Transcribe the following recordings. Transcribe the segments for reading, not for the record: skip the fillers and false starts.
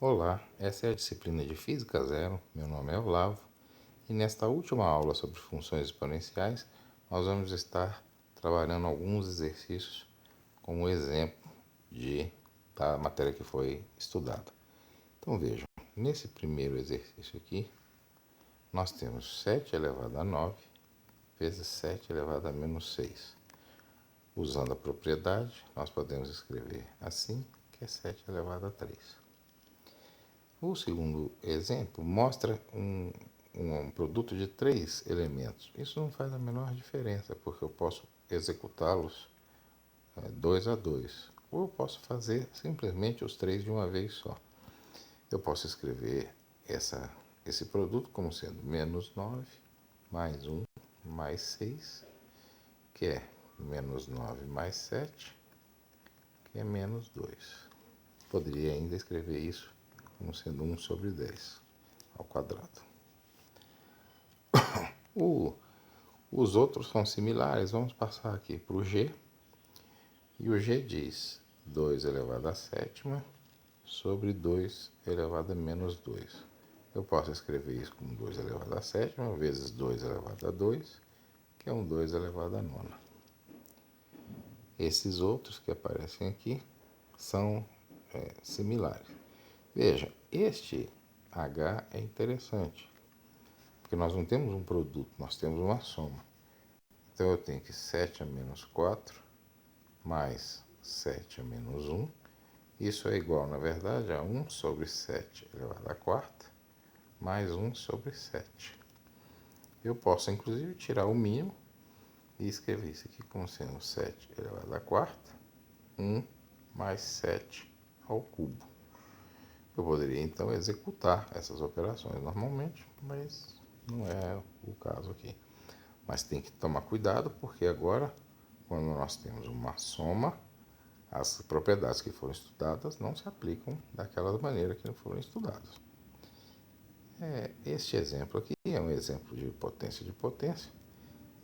Olá, essa é a disciplina de Física Zero. Meu nome é Olavo e nesta última aula sobre funções exponenciais nós vamos estar trabalhando alguns exercícios como exemplo da matéria que foi estudada. Então vejam, nesse primeiro exercício aqui nós temos 7 elevado a 9 vezes 7 elevado a menos 6. Usando a propriedade, nós podemos escrever assim, que é 7 elevado a 3. O segundo exemplo mostra um produto de 3 elementos. Isso não faz a menor diferença, porque eu posso executá-los 2 a 2. Ou eu posso fazer simplesmente os 3 de uma vez só. Eu posso escrever esse produto como sendo menos 9 mais 1 mais 6, que é menos 9 mais 7, que é menos 2. Poderia ainda escrever isso como sendo 1 sobre 10 ao quadrado. Os outros são similares, vamos passar aqui para o G. E o G diz 2 elevado a sétima sobre 2 elevado a menos 2. Eu posso escrever isso como 2 elevado a sétima vezes 2 elevado a 2, que é um 2 elevado a nona. Esses outros que aparecem aqui são similares. Veja, este H é interessante, porque nós não temos um produto, nós temos uma soma. Então eu tenho que 7 a menos 4 mais 7 a menos 1. Isso é igual, na verdade, a 1 sobre 7 elevado a quarta mais 1 sobre 7. Eu posso, inclusive, tirar o mínimo e escrever isso aqui como sendo 7 elevado a quarta, 1 mais 7 ao cubo. Eu poderia, então, executar essas operações normalmente, mas não é o caso aqui. Mas tem que tomar cuidado, porque agora, quando nós temos uma soma, as propriedades que foram estudadas não se aplicam daquela maneira que não foram estudadas. Este exemplo aqui é um exemplo de potência.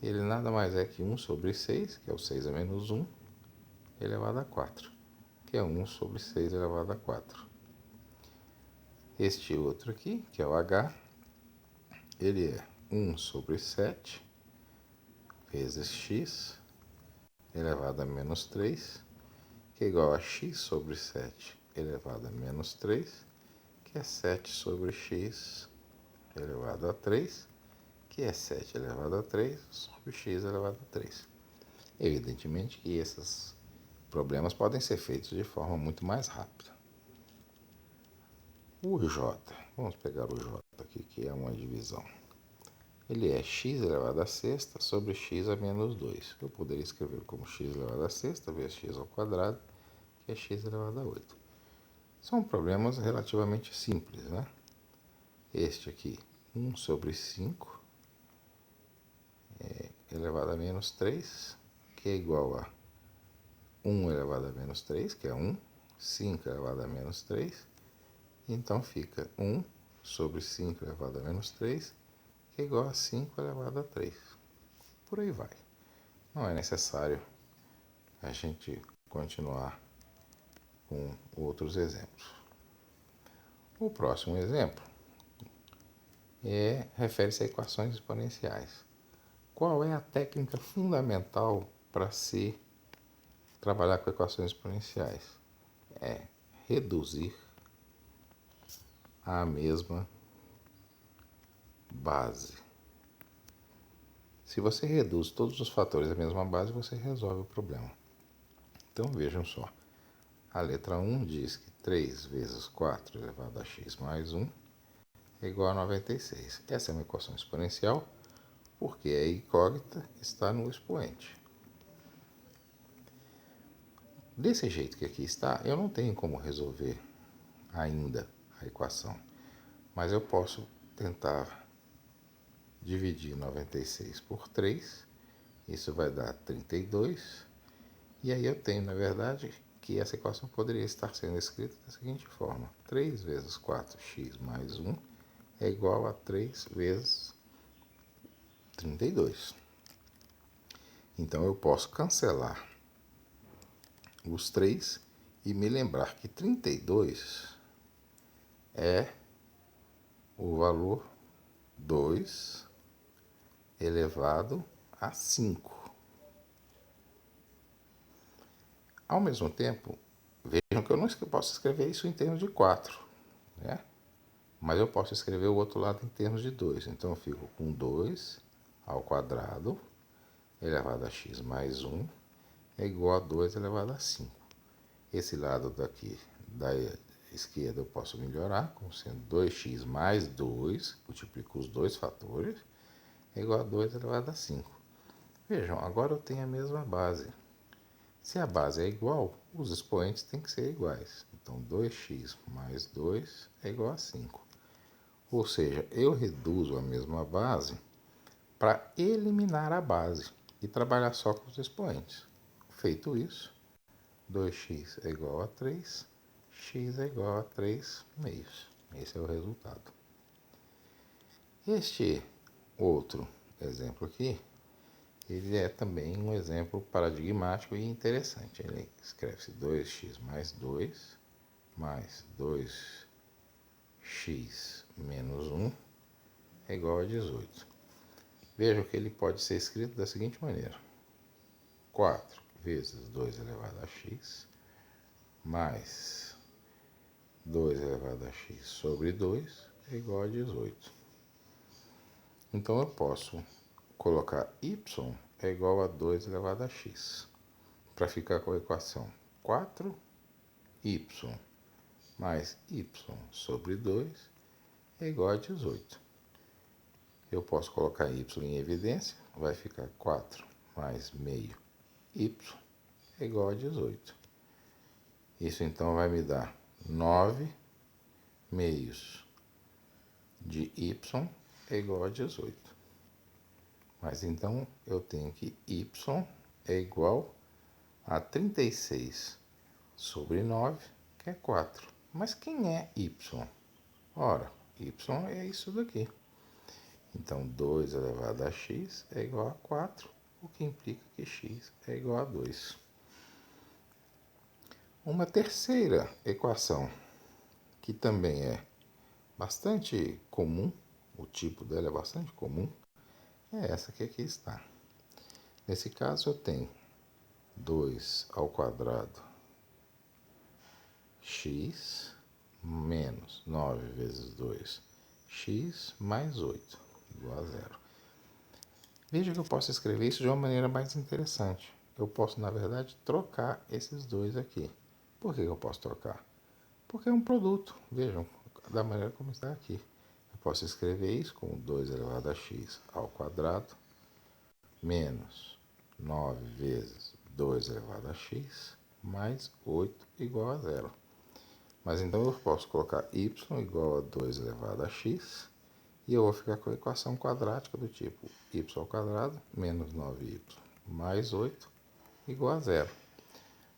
Ele nada mais é que 1 sobre 6, que é o 6 a menos 1, elevado a 4, que é 1 sobre 6 elevado a 4. Este outro aqui, que é o H, ele é 1 sobre 7 vezes x elevado a menos 3, que é igual a x sobre 7 elevado a menos 3, que é 7 sobre x elevado a 3, que é 7 elevado a 3 sobre x elevado a 3. Evidentemente que esses problemas podem ser feitos de forma muito mais rápida. O J, vamos pegar o J aqui, que é uma divisão. Ele é x elevado a sexta sobre x a menos 2. Eu poderia escrever como x elevado a sexta vezes x ao quadrado, que é x elevado a 8. São problemas relativamente simples, né? Este aqui, 1 sobre 5 elevado a menos 3, que é igual a 1 elevado a menos 3, que é 1, 5 elevado a menos 3, então fica 1 sobre 5 elevado a menos 3, que é igual a 5 elevado a 3. Por aí vai. Não é necessário a gente continuar com outros exemplos. O próximo exemplo refere-se a equações exponenciais. Qual é a técnica fundamental para se trabalhar com equações exponenciais? É reduzir à mesma base. Se você reduz todos os fatores à mesma base, você resolve o problema. Então vejam só. A letra 1 diz que 3 vezes 4 elevado a x mais 1 é igual a 96. Essa é uma equação exponencial porque a incógnita está no expoente. Desse jeito que aqui está, eu não tenho como resolver ainda a equação, mas eu posso tentar dividir 96 por 3, isso vai dar 32, e aí eu tenho, na verdade, que essa equação poderia estar sendo escrita da seguinte forma: 3 vezes 4x mais 1 é igual a 3 vezes 32. Então eu posso cancelar os 3 e me lembrar que 32 é o valor 2 elevado a 5. Ao mesmo tempo, vejam que eu não posso escrever isso em termos de 4, né? Mas eu posso escrever o outro lado em termos de 2. Então eu fico com 2 ao quadrado elevado a x mais 1 é igual a 2 elevado a 5. Esse lado daqui da esquerda eu posso melhorar, como sendo 2x mais 2, multiplico os dois fatores, é igual a 2 elevado a 5. Vejam, agora eu tenho a mesma base. Se a base é igual, os expoentes têm que ser iguais. Então, 2x mais 2 é igual a 5. Ou seja, eu reduzo a mesma base para eliminar a base e trabalhar só com os expoentes. Feito isso, 2x é igual a 3, x é igual a 3 meios. Esse é o resultado. Este outro exemplo aqui, ele é também um exemplo paradigmático e interessante. Ele escreve-se 2x mais 2x menos 1 é igual a 18. Vejam que ele pode ser escrito da seguinte maneira: 4 vezes 2 elevado a x mais 2 elevado a x sobre 2 é igual a 18. Então eu posso colocar y é igual a 2 elevado a x, para ficar com a equação 4y mais y sobre 2 é igual a 18. Eu posso colocar y em evidência, vai ficar 4 mais meio y é igual a 18. Isso então vai me dar 9 meios de y é igual a 18. Mas então eu tenho que y é igual a 36 sobre 9, que é 4. Mas quem é y? Ora, y é isso daqui. Então, 2 elevado a x é igual a 4, o que implica que x é igual a 2. Uma terceira equação, que também é bastante comum, o tipo dela é bastante comum, é essa que aqui está. Nesse caso, eu tenho 2 ao quadrado x menos 9 vezes 2, x mais 8, igual a 0. Veja que eu posso escrever isso de uma maneira mais interessante. Eu posso, na verdade, trocar esses dois aqui. Por que eu posso trocar? Porque é um produto. Vejam, da maneira como está aqui. Eu posso escrever isso como 2 elevado a x ao quadrado menos 9 vezes 2 elevado a x mais 8 igual a 0. Mas então eu posso colocar y igual a 2 elevado a x e eu vou ficar com a equação quadrática do tipo y ao quadrado menos 9y mais 8 igual a 0.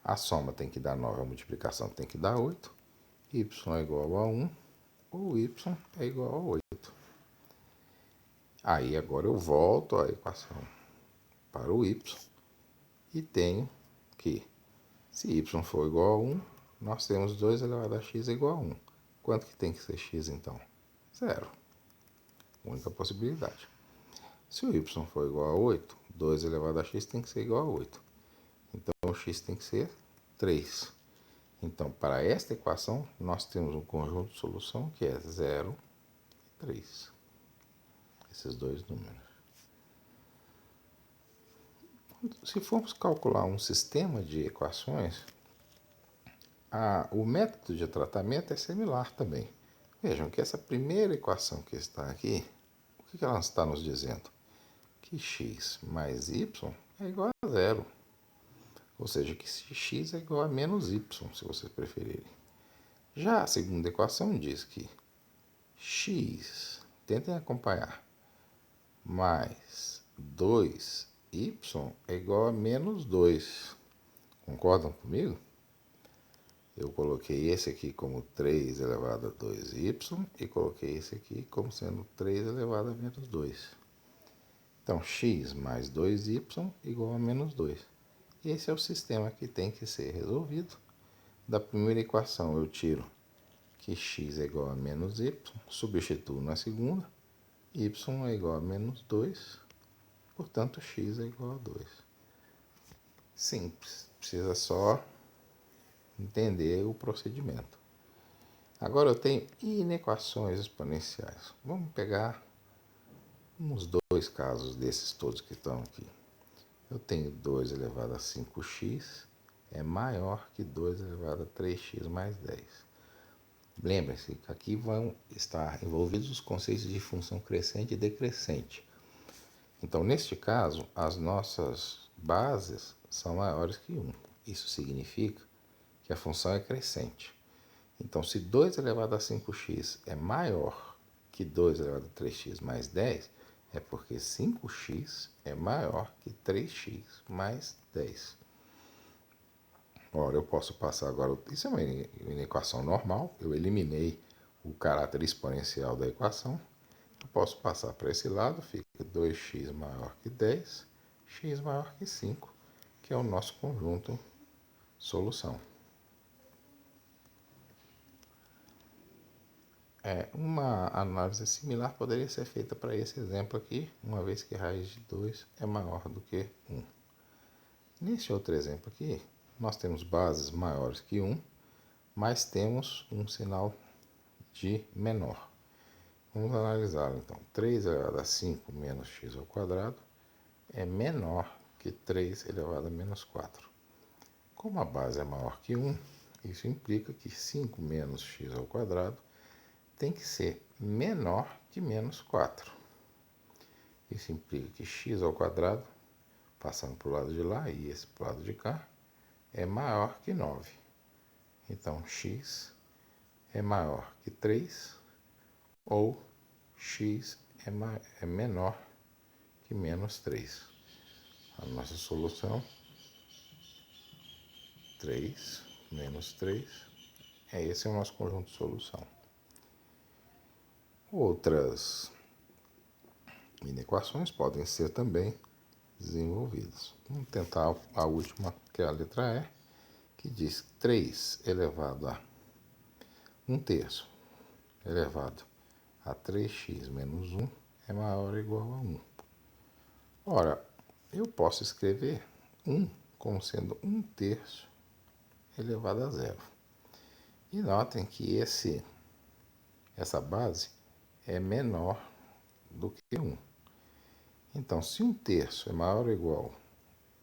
A soma tem que dar 9, a multiplicação tem que dar 8. Y é igual a 1 ou y é igual a 8. Aí agora eu volto a equação para o y e tenho que, se y for igual a 1, nós temos 2 elevado a x igual a 1. Quanto que tem que ser x então? 0. Única possibilidade. Se o y for igual a 8, 2 elevado a x tem que ser igual a 8. Então, o x tem que ser 3. Então, para esta equação, nós temos um conjunto de solução que é 0 e 3. Esses dois números. Se formos calcular um sistema de equações, o método de tratamento é similar também. Vejam que essa primeira equação que está aqui, o que ela está nos dizendo? Que x mais y é igual a 0. Ou seja, que x é igual a menos y, se vocês preferirem. Já a segunda equação diz que x, tentem acompanhar, mais 2y é igual a menos 2. Concordam comigo? Eu coloquei esse aqui como 3 elevado a 2y e coloquei esse aqui como sendo 3 elevado a menos 2. Então, x mais 2y igual a menos 2. Esse é o sistema que tem que ser resolvido. Da primeira equação eu tiro que x é igual a menos y, substituo na segunda, y é igual a menos 2, portanto x é igual a 2. Simples, precisa só entender o procedimento. Agora eu tenho inequações exponenciais. Vamos pegar uns dois casos desses todos que estão aqui. Eu tenho 2 elevado a 5x é maior que 2 elevado a 3x mais 10. Lembre-se que aqui vão estar envolvidos os conceitos de função crescente e decrescente. Então, neste caso, as nossas bases são maiores que 1. Isso significa que a função é crescente. Então, se 2 elevado a 5x é maior que 2 elevado a 3x mais 10, é porque 5x é maior que 3x mais 10. Ora, eu posso passar agora... Isso é uma equação normal. Eu eliminei o caráter exponencial da equação. Eu posso passar para esse lado. Fica 2x maior que 10, x maior que 5, que é o nosso conjunto solução. Uma análise similar poderia ser feita para esse exemplo aqui, uma vez que raiz de 2 é maior do que 1. Neste outro exemplo aqui, nós temos bases maiores que 1, mas temos um sinal de menor. Vamos analisá-lo então. 3 elevado a 5 menos x ao quadrado é menor que 3 elevado a menos 4. Como a base é maior que 1, isso implica que 5 menos x ao quadrado tem que ser menor que menos 4. Isso implica que x ao quadrado, passando para o lado de lá e esse para o lado de cá, é maior que 9. Então, x é maior que 3 ou x é menor que menos 3. A nossa solução, 3 menos 3, esse é o nosso conjunto de solução. Outras inequações podem ser também desenvolvidas. Vamos tentar a última, que é a letra E, que diz 3 elevado a 1/3 elevado a 3x menos 1 é maior ou igual a 1. Ora, eu posso escrever 1 como sendo 1/3 elevado a 0. E notem que essa base é menor do que 1. Então, se 1/3 é maior ou igual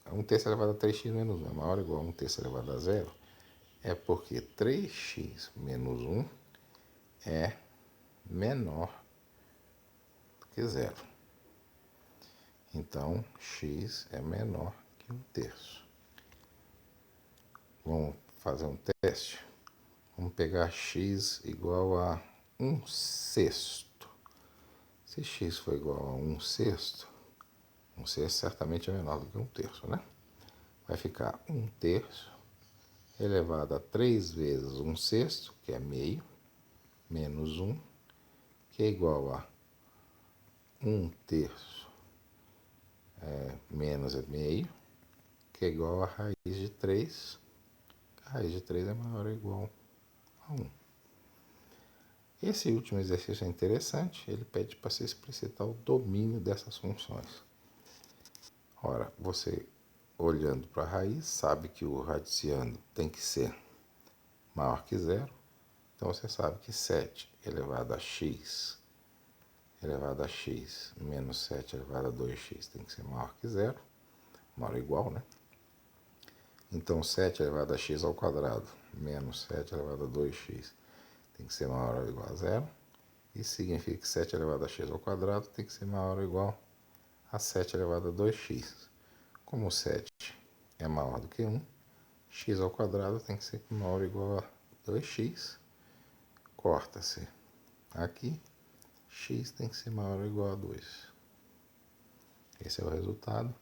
a 1/3 elevado a 3x menos 1 é maior ou igual a 1/3 elevado a 0, é porque 3x menos 1 é menor do que 0. Então, x é menor que 1/3. Vamos fazer um teste? Vamos pegar x igual a 1/6. Se x for igual a 1/6, 1/6 certamente é menor do que 1/3, né? Vai ficar 1/3 elevado a 3 vezes 1/6, que é meio, menos 1, que é igual a 1/3 menos meio, que é igual a raiz de 3. A raiz de 3 é maior ou igual a 1. Esse último exercício é interessante, ele pede para você explicitar o domínio dessas funções. Ora, você olhando para a raiz, sabe que o radiciando tem que ser maior que 0. Então, você sabe que 7 elevado a x menos 7 elevado a 2x tem que ser maior que 0. Maior ou igual, né? Então, 7 elevado a x ao quadrado menos 7 elevado a 2x tem que ser maior ou igual a 0. Isso significa que 7 elevado a x ao quadrado tem que ser maior ou igual a 7 elevado a 2x. Como 7 é maior do que 1, x ao quadrado tem que ser maior ou igual a 2x. Corta-se aqui, x tem que ser maior ou igual a 2. Esse é o resultado.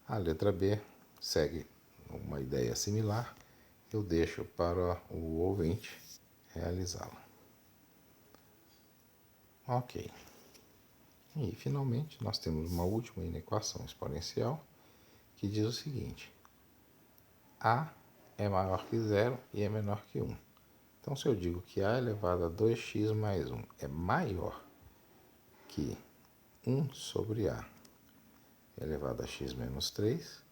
A letra B segue uma ideia similar. Eu deixo para o ouvinte realizá-la. Ok. E, finalmente, nós temos uma última inequação exponencial que diz o seguinte: A é maior que 0 e é menor que 1. Então, se eu digo que a elevado a 2x mais 1 é maior que 1 sobre a elevado a x menos 3,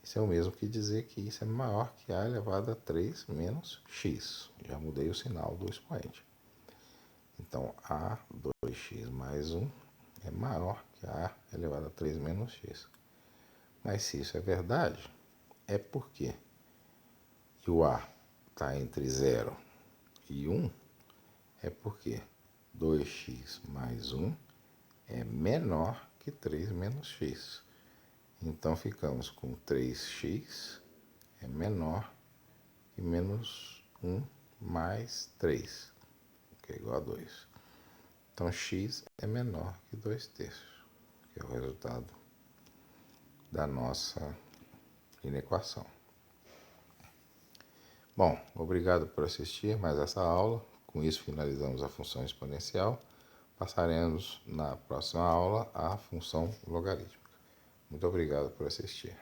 isso é o mesmo que dizer que isso é maior que a elevado a 3 menos x. Já mudei o sinal do expoente. Então, a 2x mais 1 é maior que a elevado a 3 menos x. Mas se isso é verdade, é porque o a está entre 0 e 1, é porque 2x mais 1 é menor que 3 menos x. Então, ficamos com 3x é menor que menos 1 mais 3, que é igual a 2. Então, x é menor que 2/3, que é o resultado da nossa inequação. Bom, obrigado por assistir mais essa aula. Com isso, finalizamos a função exponencial. Passaremos na próxima aula a função logarítmica. Muito obrigado por assistir.